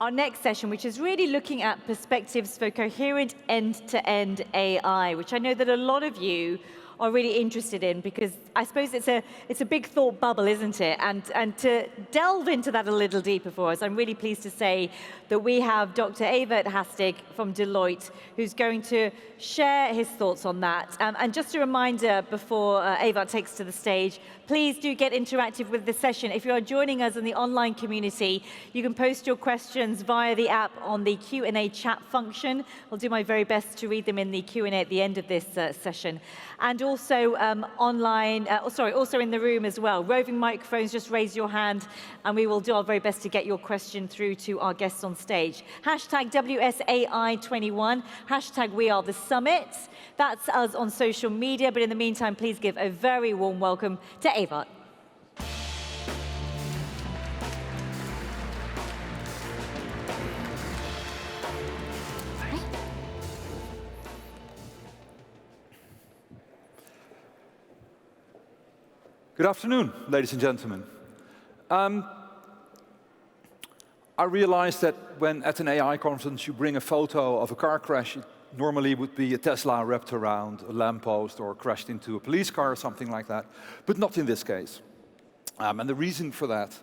our next session, which is really looking at perspectives for coherent end-to-end AI, which I know that a lot of you are really interested in, because I suppose it's a big thought bubble, isn't it? And to delve into that a little deeper for us, I'm really pleased to say that we have Dr. Evert Haasdijk from Deloitte, who's going to share his thoughts on that. And just a reminder before Evert takes to the stage, please do get interactive with the session. If you are joining us in the online community, you can post your questions via the app on the Q&A chat function. I'll do my very best to read them in the Q&A at the end of this session. And also online, also in the room as well. Roving microphones, just raise your hand and we will do our very best to get your question through to our guests on stage. Hashtag WSAI21, hashtag We Are The Summit. That's us on social media, but in the meantime, please give a very warm welcome to Evert. Good afternoon, ladies and gentlemen. I realized that when at an AI conference you bring a photo of a car crash, it normally would be a Tesla wrapped around a lamppost or crashed into a police car or something like that, but not in this case. And the reason for that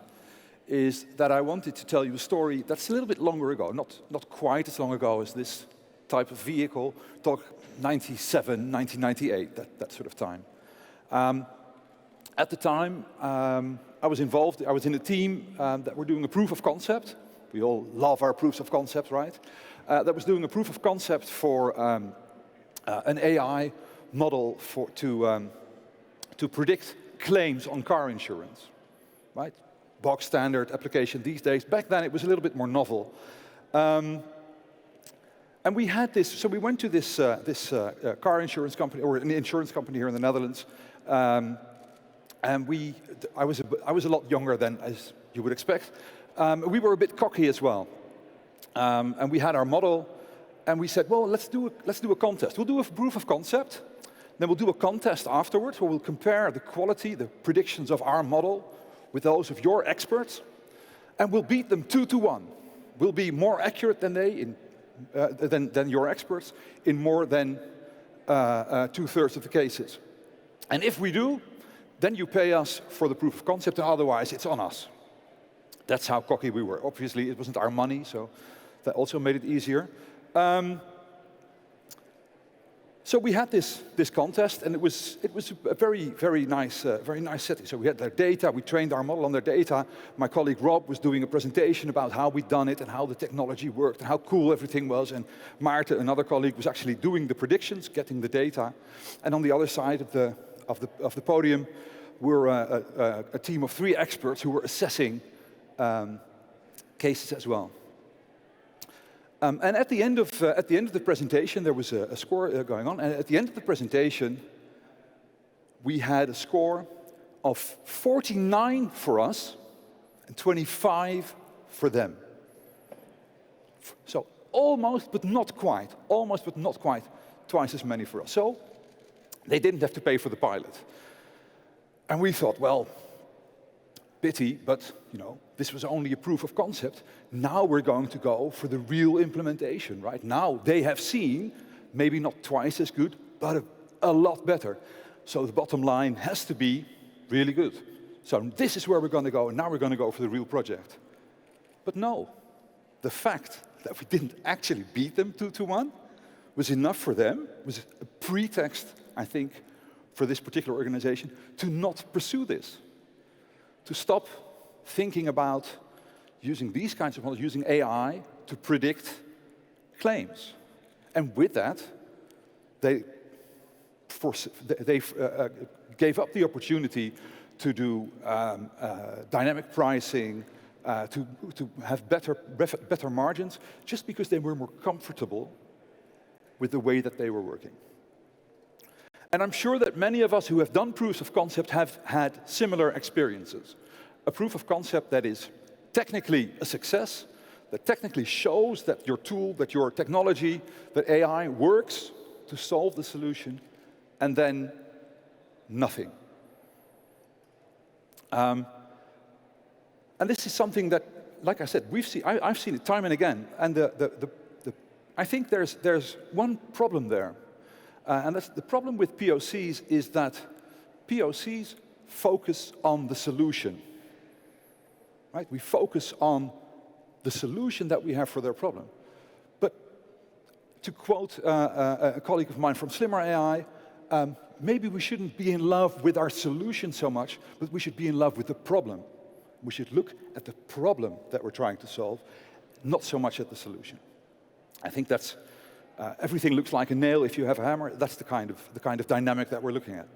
is that I wanted to tell you a story that's a little bit longer ago, not quite as long ago as this type of vehicle, talk 97, 1998, that sort of time. At the time, I was involved, I was in a team that were doing a proof of concept. We all love our proofs of concept, right? That was doing a proof of concept for an AI model to predict claims on car insurance, right? Bog standard application these days. Back then it was a little bit more novel. And we had this, so we went to this car insurance company, or an insurance company here in the Netherlands. And I was a lot younger than, as you would expect. We were a bit cocky as well. And we had our model, and we said, well, let's do a contest. We'll do a proof of concept, then we'll do a contest afterwards where we'll compare the quality, the predictions of our model with those of your experts, and we'll beat them 2-1. We'll be more accurate than than your experts in more than 2/3 of the cases. And if we do, then you pay us for the proof of concept, and otherwise it's on us. That's how cocky we were. Obviously, it wasn't our money, so that also made it easier. So we had this contest, and it was a very nice setting. So we had their data, we trained our model on their data. My colleague Rob was doing a presentation about how we'd done it and how the technology worked and how cool everything was. And Maarten, another colleague, was actually doing the predictions, getting the data. And on the other side of the podium, we're a team of 3 experts who were assessing cases as well. And at the end of the presentation, there was a score going on. And at the end of the presentation, we had a score of 49 for us and 25 for them. So almost, but not quite. Almost, but not quite twice as many for us. So they didn't have to pay for the pilot. And we thought, well, pity, but this was only a proof of concept. Now we're going to go for the real implementation, right? Now they have seen, maybe not twice as good, but a lot better. So the bottom line has to be really good. So this is where we're going to go, and now we're going to go for the real project. But no, the fact that we didn't actually beat them 2-1 was enough for them, was a pretext, I think, for this particular organization to not pursue this, to stop thinking about using these kinds of models, using AI to predict claims. And with that, they gave up the opportunity to do dynamic pricing, to have better margins, just because they were more comfortable with the way that they were working. And I'm sure that many of us who have done proofs of concept have had similar experiences. A proof of concept that is technically a success, that technically shows that your tool, that your technology, that AI works to solve the solution, and then nothing. And this is something that like I said, I've seen it time and again, and I think there's one problem there, and that's the problem with POCs is that POCs focus on the solution. Right? We focus on the solution that we have for their problem. But to quote a colleague of mine from Slimmer AI, maybe we shouldn't be in love with our solution so much, but we should be in love with the problem. We should look at the problem that we're trying to solve, not so much at the solution. I think that's everything looks like a nail if you have a hammer. That's the kind of dynamic that we're looking at.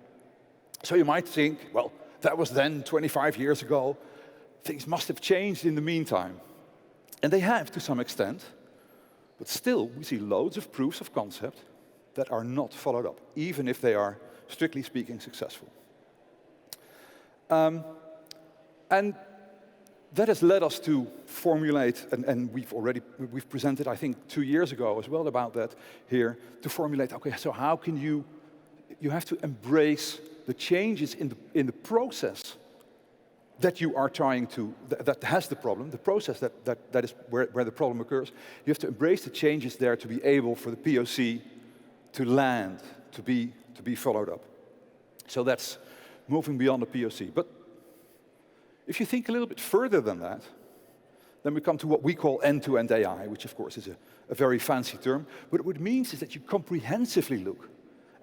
So you might think, well, that was then 25 years ago. Things must have changed in the meantime. And they have to some extent, but still we see loads of proofs of concept that are not followed up, even if they are, strictly speaking, successful. And that has led us to formulate, and we've presented, I think, 2 years ago as well about that here, to formulate, okay, so how can you have to embrace the changes in the process that you are trying to, that has the problem, the process that is where the problem occurs. You have to embrace the changes there to be able for the POC to land, to be followed up. So that's moving beyond the POC. But if you think a little bit further than that, then we come to what we call end-to-end AI, which of course is a very fancy term. But what it means is that you comprehensively look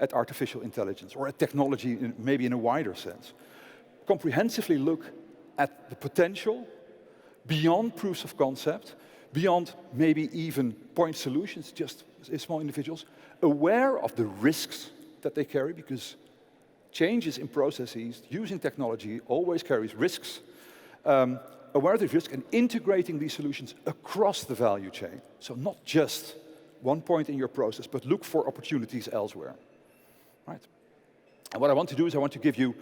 at artificial intelligence or at technology, maybe in a wider sense. Comprehensively look at the potential beyond proofs of concept, beyond maybe even point solutions, just small individuals, aware of the risks that they carry, because changes in processes using technology always carries risks, aware of the risk and integrating these solutions across the value chain. So not just one point in your process, but look for opportunities elsewhere. Right? And what I want to do is I want to give you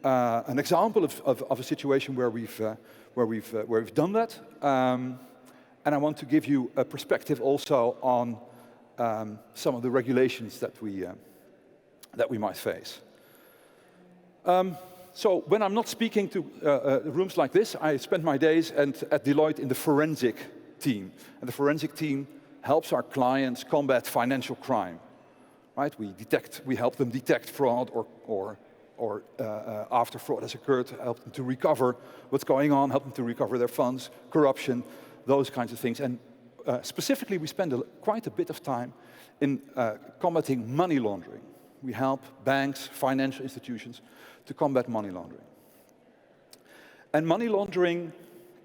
an example of a situation where we've done that, and I want to give you a perspective also on some of the regulations that we might face. So when I'm not speaking to rooms like this, I spend my days at Deloitte in the forensic team, and the forensic team helps our clients combat financial crime. Right? We help them detect fraud or after fraud has occurred, help them to recover what's going on, help them to recover their funds, corruption, those kinds of things. And specifically, we spend quite a bit of time in combating money laundering. We help banks, financial institutions to combat money laundering. And money laundering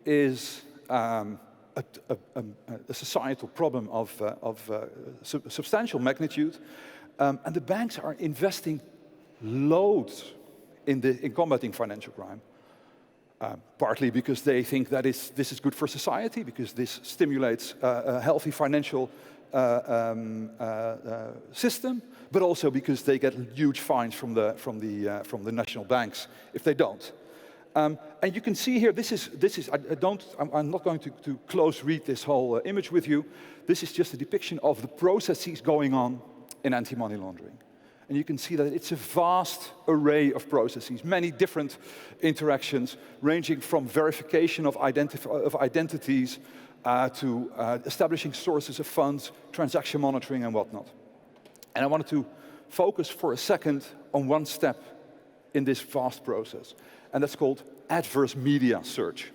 is a societal problem of substantial magnitude, and the banks are investing loads in combating financial crime, partly because they think that this is good for society, because this stimulates a healthy financial system, but also because they get huge fines from the national banks if they don't. And you can see here, I'm not going to close read this whole image with you. This is just a depiction of the processes going on in anti-money laundering. And you can see that it's a vast array of processes, many different interactions, ranging from verification of identities to establishing sources of funds, transaction monitoring, and whatnot. And I wanted to focus for a second on one step in this vast process, and that's called adverse media search.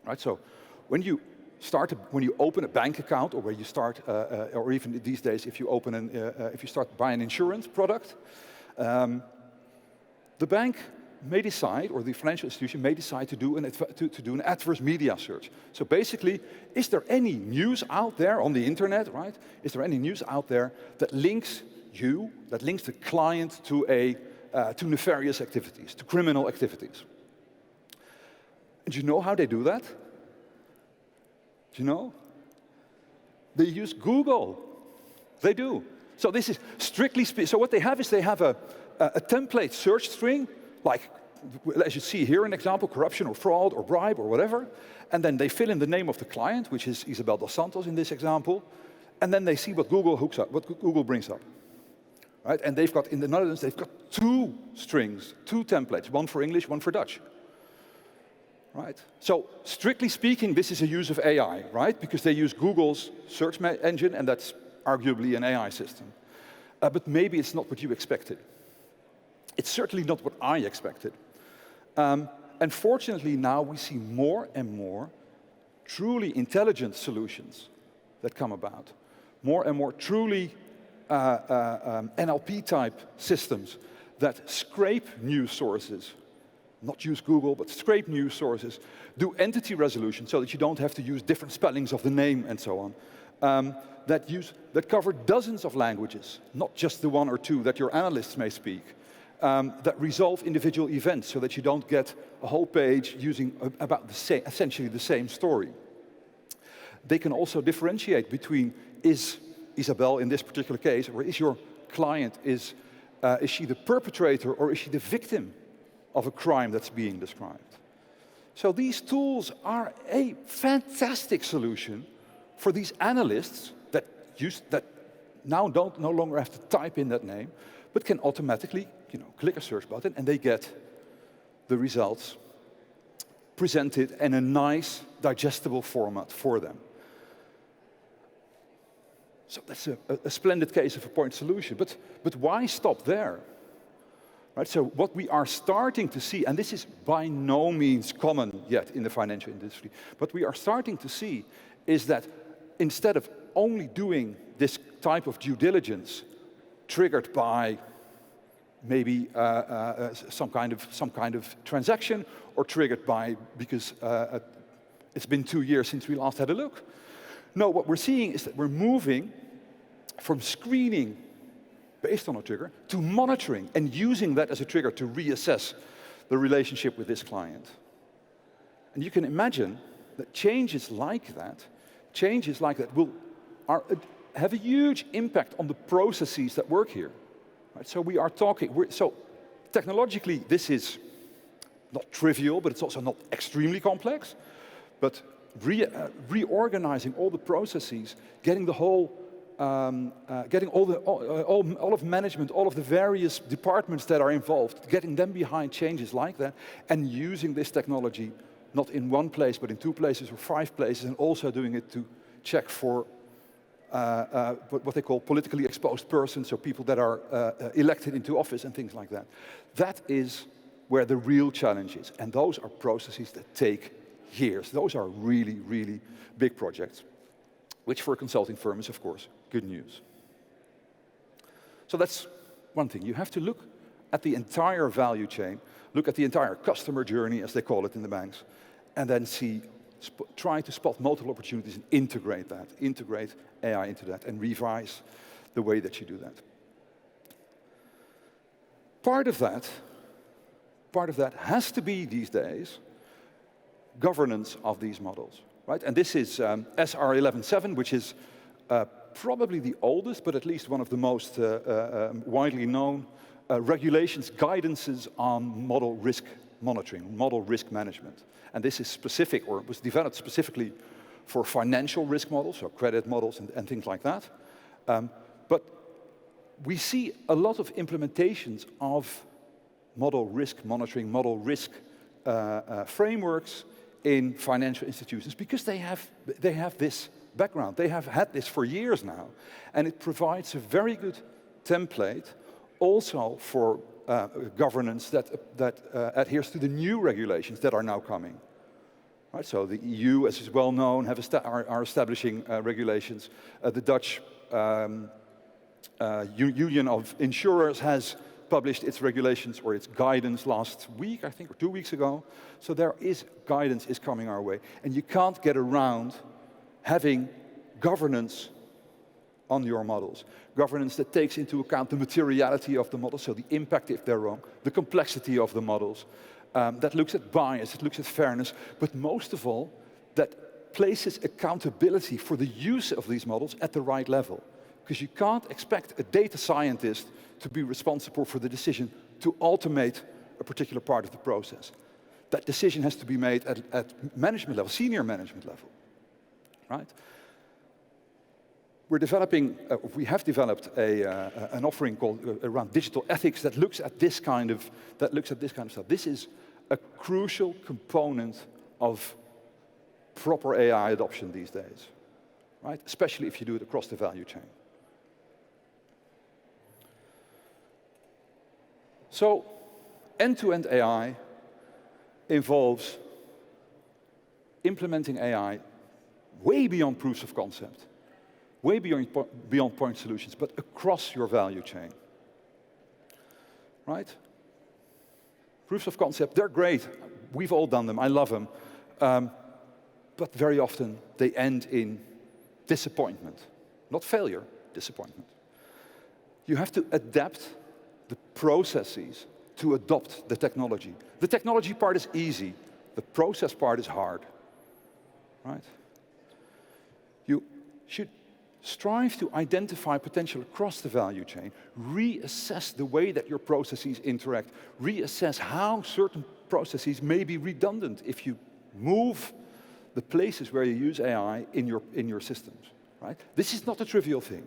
Right? So when you open a bank account, or when you start, or even these days, if you start to buy an insurance product, the bank may decide, or the financial institution may decide to do an adverse media search. So basically, is there any news out there on the internet, right? Is there any news out there that links the client to nefarious activities, to criminal activities? And do you know how they do that? Do you know? They use Google. They do. So this is strictly speaking. So what they have is they have a template search string, like as you see here, an example: corruption or fraud or bribe or whatever. And then they fill in the name of the client, which is Isabel dos Santos in this example. And then they see what Google hooks up, what Google brings up. Right? And they've got, in the Netherlands, they've got 2 strings, 2 templates, one for English, one for Dutch. right? So strictly speaking, this is a use of AI, right? Because they use Google's search engine, and that's arguably an AI system. But maybe it's not what you expected. It's certainly not what I expected. And fortunately now we see more and more truly intelligent solutions that come about. More and more truly NLP-type systems that scrape news sources, not use Google, but scrape news sources, do entity resolution so that you don't have to use different spellings of the name and so on, that cover dozens of languages, not just the one or two that your analysts may speak, that resolve individual events so that you don't get a whole page using about essentially the same story. They can also differentiate between, is Isabel in this particular case, or is your client, is she the perpetrator or is she the victim of a crime that's being described? So these tools are a fantastic solution for these analysts that now no longer have to type in that name, but can automatically, click a search button and they get the results presented in a nice, digestible format for them. So that's a splendid case of a point solution. But why stop there? Right, so what we are starting to see, and this is by no means common yet in the financial industry, what we are starting to see is that instead of only doing this type of due diligence triggered by maybe some kind of transaction, or triggered by because it's been 2 years since we last had a look. No, what we're seeing is that we're moving from screening based on a trigger to monitoring and using that as a trigger to reassess the relationship with this client. And you can imagine that changes like that will have a huge impact on the processes that work here. Right? So we are talking, so technologically this is not trivial, but it's also not extremely complex. But reorganizing all the processes, getting the whole, getting all of management, all of the various departments that are involved, getting them behind changes like that, and using this technology not in one place, but in 2 places or 5 places, and also doing it to check for what they call politically exposed persons, so people that are elected into office and things like that. That is where the real challenge is, and those are processes that take years. Those are really, really big projects, which for a consulting firm is, of course, good news. So that's one thing. You have to look at the entire value chain, look at the entire customer journey, as they call it in the banks, and then try to spot multiple opportunities and integrate AI into that, and revise the way that you do that. Part of that has to be, these days, governance of these models, right? And this is SR11.7, which is probably the oldest, but at least one of the most widely known regulations, guidances on model risk monitoring, model risk management. And this is specific, or was developed specifically for financial risk models, so credit models and things like that. But we see a lot of implementations of model risk monitoring, model risk frameworks in financial institutions, because they have this background. They have had this for years now, and it provides a very good template also for governance that adheres to the new regulations that are now coming. Right, so the EU, as is well known, are establishing regulations. The Dutch Union of Insurers has published its regulations or its guidance last week, I think, or 2 weeks ago. So guidance is coming our way. And you can't get around having governance on your models. Governance that takes into account the materiality of the models, so the impact if they're wrong, the complexity of the models, that looks at bias, it looks at fairness, but most of all, that places accountability for the use of these models at the right level. Because you can't expect a data scientist to be responsible for the decision to automate a particular part of the process. That decision has to be made at management level, senior management level, right? We have developed an offering called around digital ethics that looks at this kind of stuff. This is a crucial component of proper AI adoption these days, right? Especially if you do it across the value chain. So, end-to-end AI involves implementing AI way beyond proofs of concept, way beyond point solutions, but across your value chain, right? Proofs of concept, they're great. We've all done them. I love them. But very often, they end in disappointment. Not failure, disappointment. You have to adapt the processes to adopt the technology. The technology part is easy. The process part is hard, right? You should strive to identify potential across the value chain, reassess the way that your processes interact, reassess how certain processes may be redundant if you move the places where you use AI in your systems, right? This is not a trivial thing.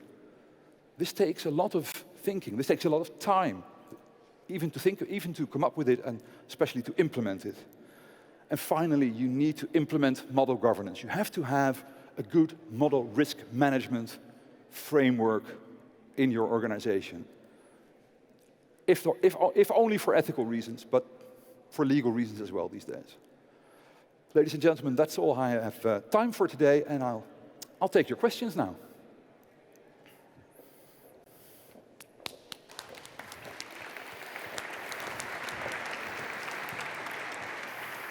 This takes a lot of thinking. This takes a lot of time, even to come up with it, and especially to implement it. And finally, you need to implement model governance. You have to have a good model risk management framework in your organization. If only for ethical reasons, but for legal reasons as well these days. Ladies and gentlemen, that's all I have time for today, and I'll take your questions now.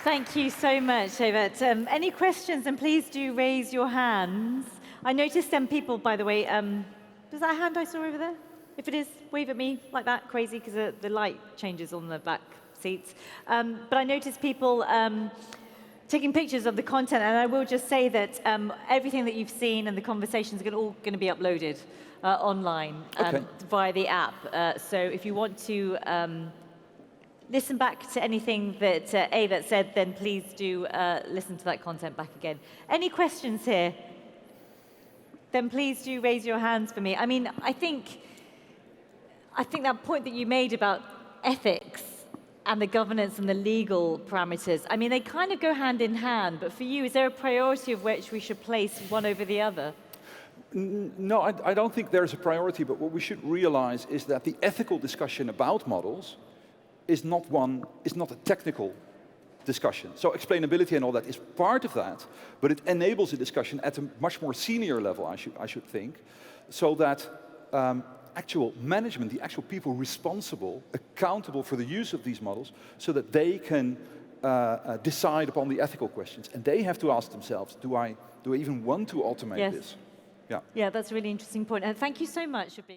Thank you so much, Evert. Any questions, and please do raise your hands. I noticed some people, by the way, is that a hand I saw over there? If it is, wave at me like that, crazy, because the light changes on the back seats. But I noticed people taking pictures of the content, and I will just say that everything that you've seen and the conversations are all going to be uploaded online via the app. So if you want to listen back to anything that Evert said, then please do listen to that content back again. Any questions here? Then please do raise your hands for me. I mean, I think that point that you made about ethics and the governance and the legal parameters, I mean, they kind of go hand in hand, but for you, is there a priority of which we should place one over the other? No, I don't think there's a priority, but what we should realize is that the ethical discussion about models is not a technical discussion. So explainability and all that is part of that, but it enables a discussion at a much more senior level, I should think, so that actual management, the actual people responsible, accountable for the use of these models, so that they can decide upon the ethical questions. And they have to ask themselves, do I even want to automate this? Yeah, that's a really interesting point. And thank you so much for being